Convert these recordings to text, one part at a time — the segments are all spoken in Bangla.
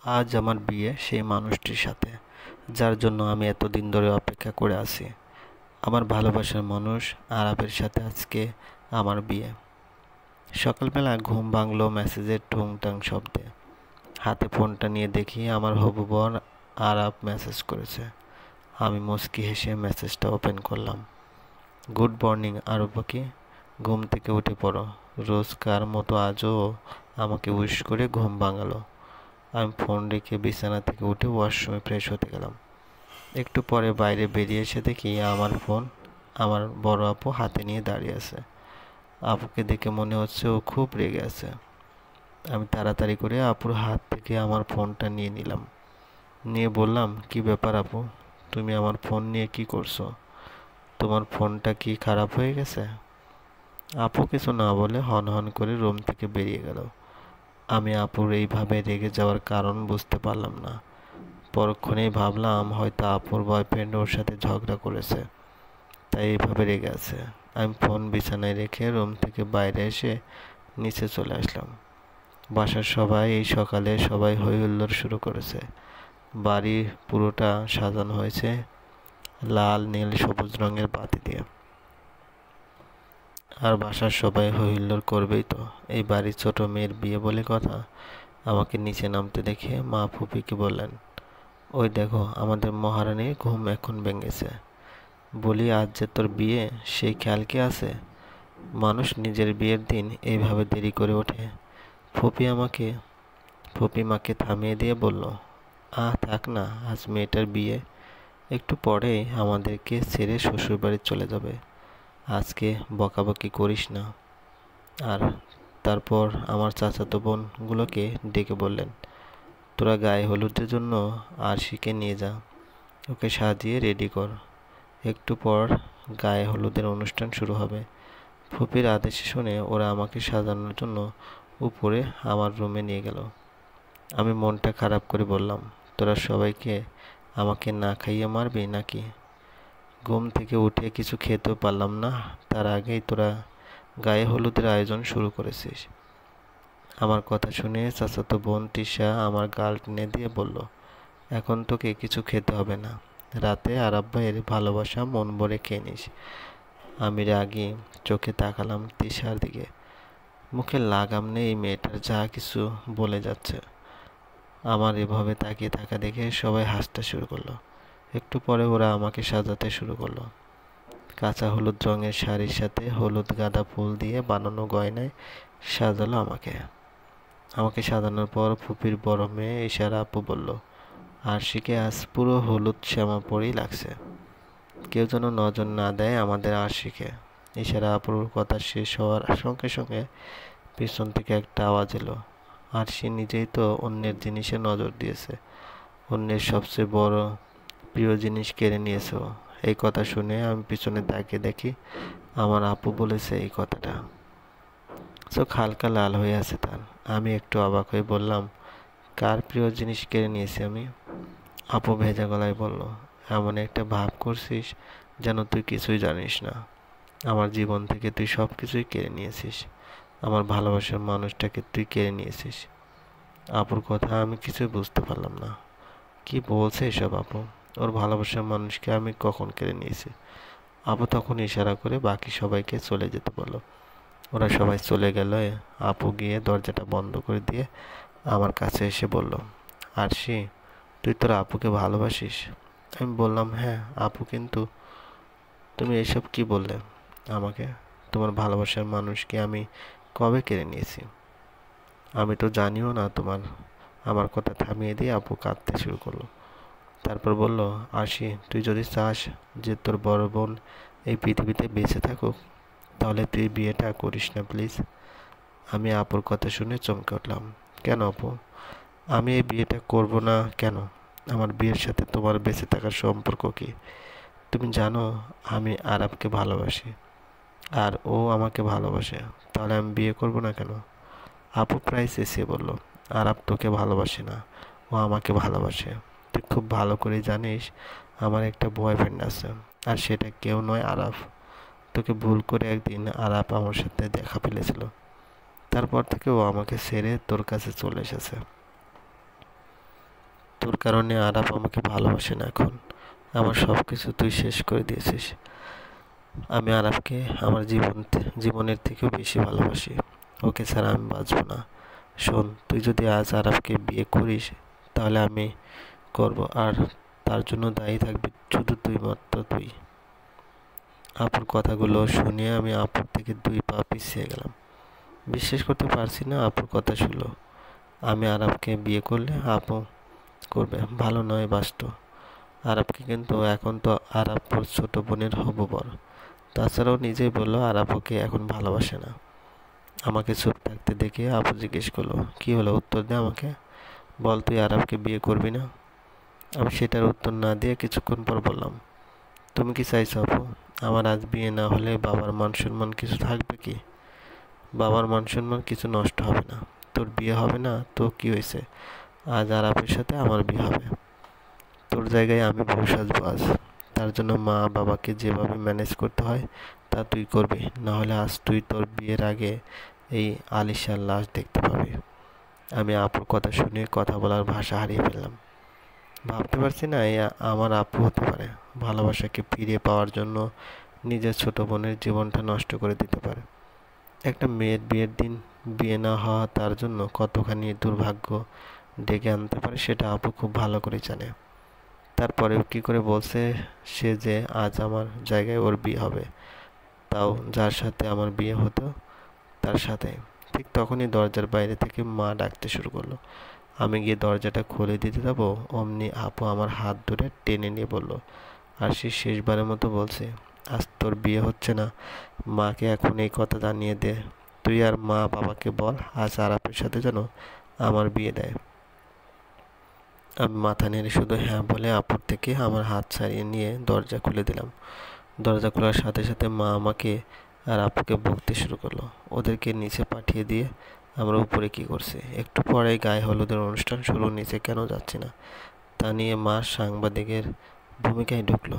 আজ আমার বিয়ে সেই মানুষটির সাথে, যার জন্য আমি এতদিন ধরে অপেক্ষা করে আছি। আমার ভালোবাসার মানুষ আরাফের সাথে আজকে আমার বিয়ে। সকালবেলা ঘুম ভাঙলো মেসেজের টুংটাং শব্দে। হাতে ফোনটা নিয়ে দেখি আমার হবু বর আরাফ মেসেজ করেছে। আমি মুচকি হেসে মেসেজটা ওপেন করলাম। গুড মর্নিং আরব পাখি, ঘুম থেকে উঠে পড়ো। রোজকার মতো আজও আমাকে উইশ করে ঘুম ভাঙালো। আমি ফোন রেখে বিছানা থেকে উঠে ওয়াশরুমে ফ্রেশ হতে গেলাম। একটু পরে বাইরে বেরিয়ে এসে দেখি আমার ফোন আমার বড় আপু হাতে নিয়ে দাঁড়িয়ে আছে। আপুকে দেখে মনে হচ্ছে ও খুব রেগে আছে। আমি তাড়াতাড়ি করে আপুর হাত থেকে আমার ফোনটা নিয়ে নিলাম। নিয়ে বললাম, কি ব্যাপার আপু, তুমি আমার ফোন নিয়ে কি করছো? তোমার ফোনটা কি খারাপ হয়ে গেছে? আপু কিছু না বলে হন হন করে রুম থেকে বেরিয়ে গেল। আমি আপুর এইভাবে রেগে যাওয়ার কারণ বুঝতে পারলাম না। পরক্ষণেই ভাবলাম হয়তো আপুর বয়ফ্রেন্ড ওর সাথে ঝগড়া করেছে, তাই এইভাবে রেগে আছে। আমি ফোন বিছানায় রেখে রুম থেকে বাইরে এসে নিচে চলে আসলাম। বাসার সবাই এই সকালে সবাই হই হুল্লোড় শুরু করেছে। বাড়ি পুরোটা সাজানো হয়েছে লাল নীল সবুজ রঙের বাতি দিয়ে। আর বাসার সবাই হই হুল্লোড় করবেই তো, এই বাড়ির ছোট মেয়ের বিয়ে বলে কথা। আমাকে নিচে নামতে দেখে মা ফুপিকে বললেন, ওই দেখো আমাদের মহারানীর ঘুম এখন ভেঙেছে। বলি, আজ যে তোর বিয়ে সেই খেয়াল কি আছে? মানুষ নিজের বিয়ের দিন এইভাবে দেরি করে ওঠে। ফুপি আমাকে ফুপি মাকে থামিয়ে দিয়ে বলল, থাক না, আজ মেয়েটার বিয়ে, একটু পরেই আমাদেরকে ছেড়ে শ্বশুরবাড়ি চলে যাবে। আজকে বকাবকি করিস না। আর তারপর আমার চাচাতো বোনগুলোকে ডেকে বললেন, তোরা গায়ে হলুদের জন্য আরশিকে নিয়ে যা, ওকে সাজিয়ে রেডি কর। একটু পর গায়ে হলুদের অনুষ্ঠান শুরু হবে। ফুপির আদেশ শুনে ওরা আমাকে সাজানোর জন্য উপরে আমার রুমে নিয়ে গেল। আমি মনটা খারাপ করে বললাম, তোরা সবাইকে আমাকে না খাইয়ে মারবি নাকি? ঘুম থেকে উঠে কিছু খেতেও পারলাম না, তার আগেই তোরা গায়ে হলুদের আয়োজন শুরু করেছিস। আমার কথা শুনে চাচাতো বোন তিশা আমার গাল টেনে দিয়ে বলল, এখন তোকে কিছু খেতে হবে না, রাতে আরাব ভাইয়ের ভালোবাসা মন ভরে খেয়ে নিস। আমি রাগী চোখে তাকালাম তিশার দিকে। মুখে লাগাম নেই এই মেয়েটার, যা কিছু বলে যাচ্ছে। আমার এভাবে তাকিয়ে থাকা দেখে সবাই হাসতে শুরু করলো। একটু পরে ওরা আমাকে সাজাতে শুরু করলো। কাঁচা হলুদ রঙের শাড়ির সাথে হলুদ গাঁদা ফুল দিয়ে বানানো গয়নায় সাজালো আমাকে। আমাকে সাজানোর পর ফুপির বড় মেয়ে ইশারা আপু বলল, আরশিকে আজ পুরো হলুদ শ্যামা পরেই লাগছে। কেউ যেন নজর না দেয় আমাদের আরশিকে। ইশারা আপুর কথা শেষ হওয়ার সঙ্গে সঙ্গে পিছন থেকে একটা আওয়াজ এলো, আরশি নিজেই তো অন্যের জিনিসে নজর দিয়েছে, অন্যের সবচেয়ে বড় প্রিয় জিনিস কেড়ে নিয়েছে ও। এই কথা শুনে আমি পিছনে তাকিয়ে দেখি আমার আপু বলেছে এই কথাটা। চোখ হালকা লাল হয়ে আছে তার। আমি একটু অবাক হয়ে বললাম, কার প্রিয় জিনিস কেড়ে নিয়েছি আমি? আপু ভেজা গলায় বলল, এমন একটা ভাব করছিস যেন তুই কিছুই জানিস না। আমার জীবন থেকে তুই সব কিছুই কেড়ে নিয়েছিস। আমার ভালোবাসার মানুষটাকে তুই কেড়ে নিয়েছিস। আপুর কথা আমি কিছুই বুঝতে পারলাম না। কি বলছে এসব আপু? ওর ভালোবাসার মানুষকে আমি কখন কেড়ে নিয়েছি? আপু তখন ইশারা করে বাকি সবাইকে চলে যেতে বলল। ওরা সবাই চলে গেল। আপু গিয়ে দরজাটা বন্ধ করে দিয়ে আমার কাছে এসে বলল, আরশি, তুই তোর আপুকে ভালোবাসিস? আমি বললাম, হ্যাঁ আপু, কিন্তু তুমি এসব কি বললে আমাকে? তোমার ভালোবাসার মানুষকে আমি কবে কেড়ে নিয়েছি? আমি তো জানিও না তোমার। আমার কথা থামিয়ে দিয়ে আপু কাঁদতে শুরু করলো। তারপর বলল, আরশি, তুই যদি চাস যে তোর বড় বোন এই পৃথিবীতে বেঁচে থাকুক, তাহলে তুই বিয়েটা করিস না প্লিজ। আমি আপুর কথা শুনে চমকে উঠলাম। কেন আপু? আমি এই বিয়েটা করব না কেন? আমার বিয়ের সাথে তোমার বেঁচে থাকার সম্পর্ক কি? তুমি জানো আমি আরবকে ভালোবাসি, আর ও আমাকে ভালোবাসে, তাহলে আমি বিয়ে করব না কেন? আপু প্রায় চেঁচিয়ে বলল, আরব তোকে ভালোবাসে না, ও আমাকে ভালোবাসে। তুই খুব ভালো করে জানিস আমার একটা বয়ফ্রেন্ড আছে, আর সেটা কেউ নয়, আরাফ। তোকে ভুল করে একদিন আরাফ আমার সাথে দেখা ফেলেছিল, তারপর থেকে ও আমাকে ছেড়ে তোর কাছে চলে এসেছে। তোর কারণে আরাপ আমাকে ভালোবাসে না এখন। আমার সব কিছু তুই শেষ করে দিয়েছিস। আমি আরাপকে আমার জীবনের থেকেও বেশি ভালোবাসি। ওকে ছাড়া আমি বাঁচবো না। শোন, তুই যদি আজ আরাপকে বিয়ে করিস তাহলে আমি করব, আর তার জন্য দায়ী থাকবি শুধু তুই, মাত্র তুই। আপুর কথাগুলো শুনে আমি আপুর থেকে 2 পা পিছিয়ে গেলাম। বিশ্বাস করতে পারছি না আপুর কথা শুনলো। আমি আরাপকে বিয়ে করলে আপু করবে, ভালো নয় বাসতো। আরাপকে কিন্তু এখন তো আরাপুর ছোট বোনের হবু বর। তাছাড়াও নিজেই বললো আরাপ ওকে এখন ভালোবাসে না। আমাকে চুপ থাকতে দেখে আপু জিজ্ঞেস করলো, কি হলো, উত্তর দে আমাকে। বল, তুই আরাপকে বিয়ে করবি না? আমি সেটার উত্তর না দিয়ে কিছুক্ষণ পর বললাম, তুমি কি চাইছো আপু? আমার আজ বিয়ে না হলে বাবার মান সম্মান কিছু থাকবে কি? বাবার মান সম্মান কিছু নষ্ট হবে না। তোর বিয়ে হবে না তো কি হয়েছে? আজ আরাপের সাথে আমার বিয়ে হবে। তোর জায়গায় আমি বউ সাজবো আজ। তার জন্য মা বাবাকে যেভাবে ম্যানেজ করতে হয় তা তুই করবি, না হলে আজ তুই তোর বিয়ের আগে এই আলিশার লাশ দেখতে পাবি। আমি আপুর কথা শুনে কথা বলার ভাষা হারিয়ে ফেললাম। ভাবতে পারছি না এই আমার আপু হতে পারে। ভালোবাসাকে ফিরে পাওয়ার জন্য নিজের ছোট বোনের জীবনটা নষ্ট করে দিতে পারে। একটা মেয়ের বিয়ের দিন বিয়ে না হওয়া তার জন্য কতখানি দুর্ভাগ্য ডেকে আনতে পারে সেটা আপু খুব ভালো করে জানে। তারপরেও কি করে বলছে সে যে আজ আমার জায়গায় ওর বিয়ে হবে, তাও যার সাথে আমার বিয়ে হতো তার সাথে। ঠিক তখনই দরজার বাইরে থেকে মা ডাকতে শুরু করলো। আমি গিয়ে দরজাটা খুলে দিতে যাবো, অমনি আপু আমার হাত ধরে টেনে নিয়ে বলল, আর সে শেষবারের মতো বলছে, আজ তোর বিয়ে হচ্ছে না, মাকে এখন এই কথা জানিয়ে দে। তুই আর মা বাবাকে বল আজ আরাপের সাথে যেন আমার বিয়ে দেয়। আমি মাথা নেড়ে শুধু হ্যাঁ বলে আপুর থেকে আমার হাত ছাড়িয়ে নিয়ে দরজা খুলে দিলাম। দরজা খোলার সাথে সাথে মা আমাকে আর আপুকে বকতে শুরু করলো। ওদেরকে নিচে পাঠিয়ে দিয়ে আমরা উপরে কি করছি? একটু পরেই গায়ে হলুদের অনুষ্ঠান শুরু, নিচে কেন যাচ্ছি না তা নিয়ে মা সাংবাদিকের ভূমিকায় ঢুকলো।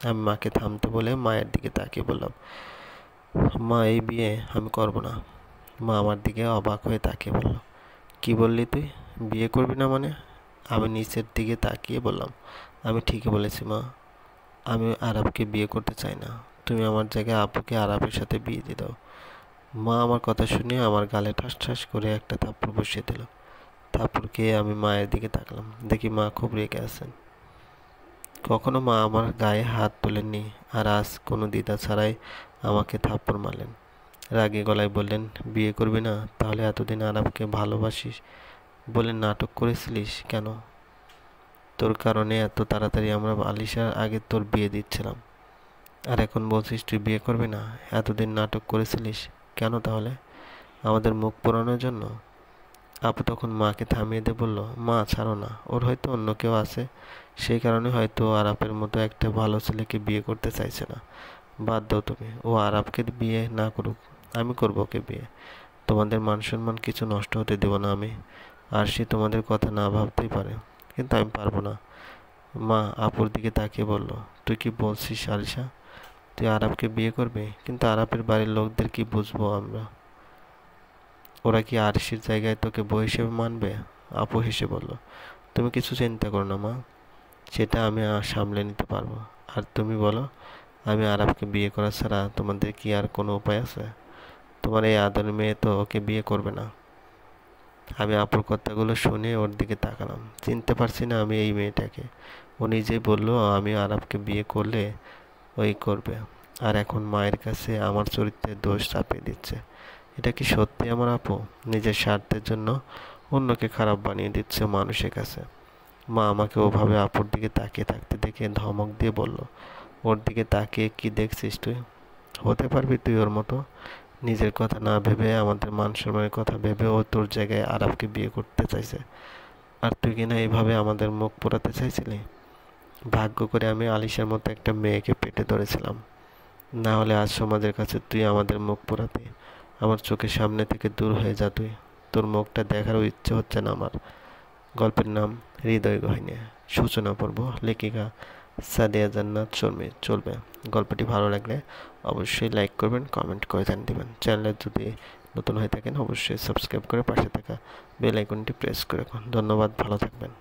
আমি মাকে থামতে বলে মায়ের দিকে তাকিয়ে বললাম, মা এই বিয়ে আমি করব না। মা আমার দিকে অবাক হয়ে তাকিয়ে বলল, কি বললি তুই? বিয়ে করবি না মানে? আমি নিচের দিকে তাকিয়ে বললাম, আমি ঠিকই বলেছি মা, আমি আরাবকে বিয়ে করতে চাই না। তুমি আমার জায়গায় আপুকে আরাবের সাথে বিয়ে দিয়ে দাও। মা আমার কথা শুনে আমার গালে ঠাস ঠাস করে একটা থাপ্পড় বসিয়ে দিল। থাপ্পড় খেয়ে আমি মায়ের দিকে তাকলাম, দেখি মা খুব রেগে আছেন। কখনো মা আমার গায়ে হাত তোলেননি, আর আজ কোনো দ্বিধা ছাড়াই আমাকে থাপ্পড় মারলেন। রাগী গলায় বললেন, বিয়ে করবি না? তাহলে এতদিন আরাবকে ভালোবাসিস বলে নাটক করেছিলিস কেন? তোর কারণে এত তাড়াতাড়ি আমরা আলিশার আগে তোর বিয়ে দিচ্ছিলাম, আর এখন বলছিস তুই বিয়ে করবি না? এতদিন নাটক করেছিলিস কেন তাহলে? আমাদের মুখ পোড়ানোর জন্য? আপু তখন মাকে থামিয়ে দিয়ে বলল, মা ছাড়ো না, ওর হয়তো অন্য কেউ আছে, সেই কারণে হয়তো আরাপের মতো একটা ভালো ছেলেকে বিয়ে করতে চাইছে না। বাদ দাও তুমি, ও আরাপকে বিয়ে না করুক, আমি করবো ওকে বিয়ে। তোমাদের মান সম্মান কিছু নষ্ট হতে দেবো না আমি। আর সে তোমাদের কথা না ভাবতেই পারে, কিন্তু আমি পারবো না। মা আপুর দিকে তাকিয়ে বলল, তুই কি বলছিস আলিশা? তুই আরাবকে বিয়ে করবি? কিন্তু আরাবের বাড়ির লোকদের কি বুঝবো আমরা? ওরা কি আরশির জায়গায় তোকে বউ হিসেবে মানবে? আপু হেসে বলল, তুমি কিছু চিন্তা করো না মা, সেটা আমি সামলে নিতে পারবো। আর তুমি বলো, আমি আরাবকে বিয়ে করা ছাড়া তোমাদের কি আর কোনো উপায় আছে? তোমার এই আদর মেয়ে তো ওকে বিয়ে করবে না। আমি আপুর কথাগুলো শুনে ওর দিকে তাকালাম। চিনতে পারছি না আমি এই মেয়েটাকে। ও নিজেই বললো আমি আরাবকে বিয়ে করলে ওই করবে, আর এখন মায়ের কাছে আমার চরিত্রের দোষ চাপিয়ে দিচ্ছে। এটা কি সত্যি আমার আপু নিজের স্বার্থের জন্য অন্যকে খারাপ বানিয়ে দিচ্ছে মানুষের কাছে? মা আমাকে ওভাবে আপুর দিকে তাকিয়ে থাকতে দেখে ধমক দিয়ে বলল, ওর দিকে তাকিয়ে কি দেখছিস তুই? হতে পারবি তুই ওর মতো? নিজের কথা না ভেবে আমাদের মান সম্মানের কথা ভেবে ও তোর জায়গায় আরাবকে বিয়ে করতে চাইছে, আর তুই কিনা এইভাবে আমাদের মুখ পোড়াতে চাইছিলি? ভাগ্য করে আমি আলিশার মতো একটা মেয়েকে পেটে ধরেছিলাম, না হলে আজ সমাজের কাছে তুই আমাদের মুখ পোড়াতে। আমার চোখের সামনে থেকে দূর হয়ে যা তুই। তোর মুখটা দেখারও ইচ্ছে হচ্ছে না আমার। গল্পের নাম হৃদয় গহিনী, সূচনা পর্ব, লেখিকা সাদিয়া জান্নাত শর্মী। চলবে। গল্পটি ভালো লাগলে অবশ্যই লাইক করবেন, কমেন্ট করে জানিয়ে দেবেন। চ্যানেলে যদি নতুন হয়ে থাকেন অবশ্যই সাবস্ক্রাইব করে পাশে থাকা বেল আইকনটি প্রেস করে রাখুন। ধন্যবাদ, ভালো থাকবেন।